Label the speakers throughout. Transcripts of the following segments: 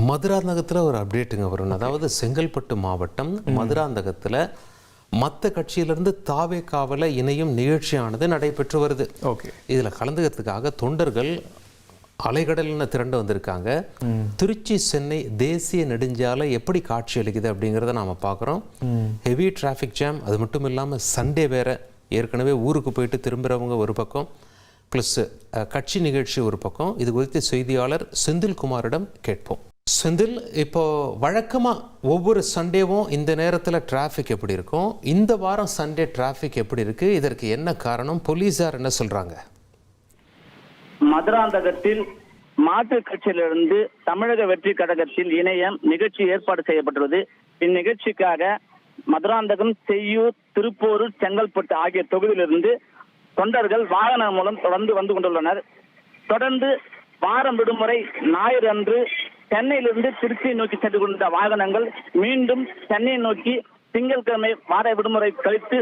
Speaker 1: மதுராந்தகத்தில் ஒரு அப்டேட்டுங்க வரும். அதாவது செங்கல்பட்டு மாவட்டம் மதுராந்தகத்தில் மற்ற கட்சியிலிருந்து தாவேகாவில் இணையும் நிகழ்ச்சியானது நடைபெற்று வருது.
Speaker 2: ஓகே,
Speaker 1: இதில் கலந்துக்கிறதுக்காக தொண்டர்கள் அலைகடல்னு திரண்டு வந்திருக்காங்க. திருச்சி சென்னை தேசிய நெடுஞ்சாலை எப்படி காட்சி அளிக்குது அப்படிங்கிறத நாம் பார்க்குறோம். ஹெவி டிராஃபிக் ஜாம், அது மட்டும் இல்லாமல் சண்டே வேற, ஏற்கனவே ஊருக்கு போயிட்டு திரும்புகிறவங்க ஒரு பக்கம், ப்ளஸ் கட்சி நிகழ்ச்சி ஒரு பக்கம். இது குறித்து செய்தியாளர் செந்தில்குமாரிடம் கேட்போம். செந்தில், இப்போ வழக்கமாக ஒவ்வொரு சண்டேவும் இந்த நேரத்தில் டிராஃபிக் எப்படி இருக்கும்? இந்த வாரம் சண்டே டிராஃபிக் எப்படி இருக்குது? இதற்கு என்ன காரணம்? போலீஸார் என்ன சொல்கிறாங்க?
Speaker 3: மதுராந்தகத்தில் மாற்றுக் கட்சியிலிருந்து தமிழக வெற்றி கழகத்தில் இணையம் நிகழ்ச்சி ஏற்பாடு செய்யப்பட்டுள்ளது. இந்நிகழ்ச்சிக்காக மதுராந்தகம், செய்யூர், திருப்போரூர், செங்கல்பட்டு ஆகிய தொகுதியிலிருந்து தொண்டர்கள் வாகனம் மூலம் தொடர்ந்து வந்து கொண்டுள்ளனர். தொடர்ந்து வாரம் விடுமுறை ஞாயிறு அன்று சென்னையிலிருந்து திருச்சியை நோக்கி சென்று கொண்ட வாகனங்கள் மீண்டும் சென்னையை நோக்கி திங்கட்கிழமை வார விடுமுறை கழித்து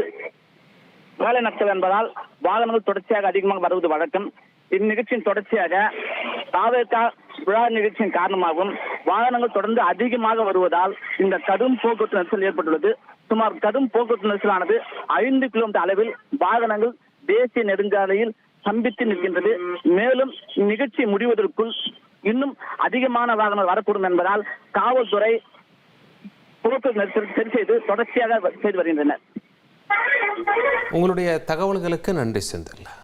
Speaker 3: வேலை நடத்தல் என்பதால் வாகனங்கள் தொடர்ச்சியாக அதிகமாக வருவது வழக்கம். இந்நிகழ்ச்சியின் தொடர்ச்சியாக தாவேகா விழா நிகழ்ச்சியின் காரணமாகவும் வாகனங்கள் தொடர்ந்து அதிகமாக வருவதால் இந்த கடும் போக்குவரத்து நெரிசல் ஏற்பட்டுள்ளது. சுமார் கடும் போக்குவரத்து நெரிசலானது 5 கிலோமீட்டர் அளவில் வாகனங்கள் தேசிய நெடுஞ்சாலையில் சம்பித்து நிற்கின்றது. மேலும் இந்நிகழ்ச்சி முடிவதற்குள் இன்னும் அதிகமான வாகனங்கள் வரக்கூடும் என்பதால் காவல்துறை போக்குவரத்து நெரிசல் சரி செய்து தொடர்ச்சியாக செய்து வருகின்றனர்.
Speaker 1: உங்களுடைய தகவல்களுக்கு நன்றி செந்தில்.